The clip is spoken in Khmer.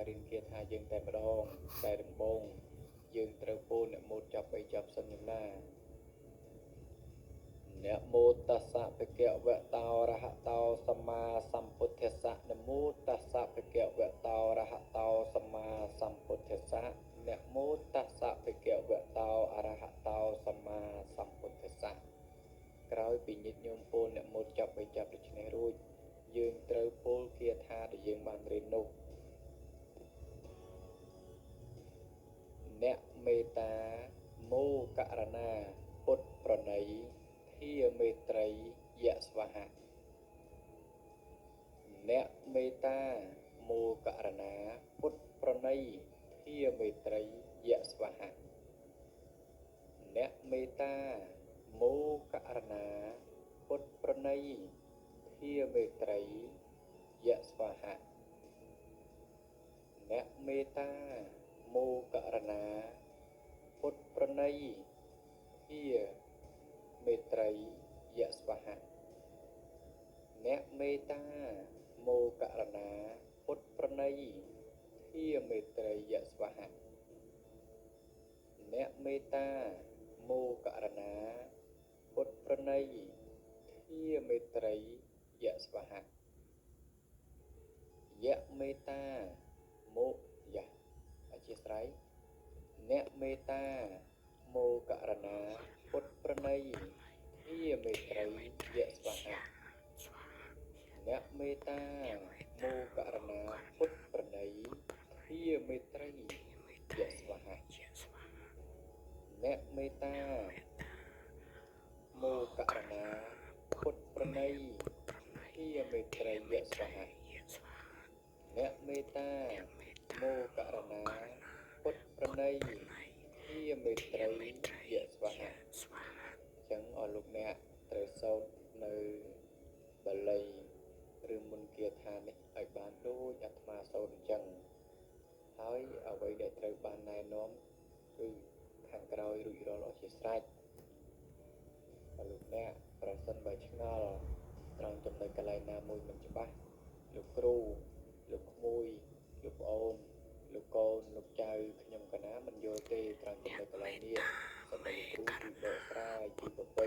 រៀនគាថាយើងតែម្ដងតែដំបូងយើងត្រូវពោលអ្នកមោតចាប់3ចាប់សិនយ៉ាងណាអ្នកមោតស្សៈភគវៈតោរហតោសម្មាសម្ពុទ្ធស្សៈនមោតស្សៈភគវៈតោរហតោសម្មាសម្ពុទ្ធស្សៈអ្នកមោតស្សៈភគវៈតោអរហតោសម្មាសម្ពុទ្ធស្សៈក្រោយពីញាតិញោមពោលអ្នកមោតចាប់3ចាប់ដូច្នេះរួចយើងត្រូវពោលគាថាដែលយើងបានរៀននោះអ្នកមេត្តាមោករណាពុទ្ធប្រណីធាមេត្រីយៈស្វហៈអ្នកមេត្តាមោករណាពុទ្ធប្រណីធាមេត្រីយៈស្វហៈអ្នកមេត្តាមោករណាពុទ្ធប្រណីធាមេត្រីយៈស្វហៈអ្នកមេត្តាមោករណាពុទ្ធប្រណីធាមេត្រីយៈស្វហៈអ្នកមេត្តាមោករណាពុទ្ធប្រណីធាមេត្រីយៈស្វហៈអ្នកមេត្តាមោករណាពុទ្ធប្រណីធាមេត្រីយៈស្វហៈយៈមេត្តាមោយៈអធិស្ឋានអ្នកមេត្តាមោករណាពុទ្ធប្រណីធាមេត្រីយៈស្វហៈអ្នកមេត្តាមោករណាពុទ្ធប្រណីធាមេត្រីយៈស្វហៈអ្នកមេត្តាមោករណាពុទ្ធប្រណីធាមេត្រីយៈស្វហៈអ្នកមេត្តាមោករណាពុទ្ធប្រណីធាមេត្រីយៈស្វហៈចឹងអស់លោកអ្នកត្រូវសូត្រនៅបាលីឬមុនគាថានេះឲ្យបានដូចអាត្មាសូត្រអញ្ចឹងហើយអ្វីដែលត្រូវបានណែនាំគឺខាងក្រោយរួចរាល់អស់ជាស្រេចអស់លោកអ្នកប្រសិនបើឆ្ងល់ត្រង់ចំណុចកន្លែងណាមួយមិនច្បាស់លោកគ្រូលោកក្មួយលោកប្អូនលោកកូនលោកចៅខ្ញុំកណាមិនយល់ទេត្រង់ចំណុចកន្លែងនេះសូមលោកគ្រូជួយបកស្រាយជួយពពេញ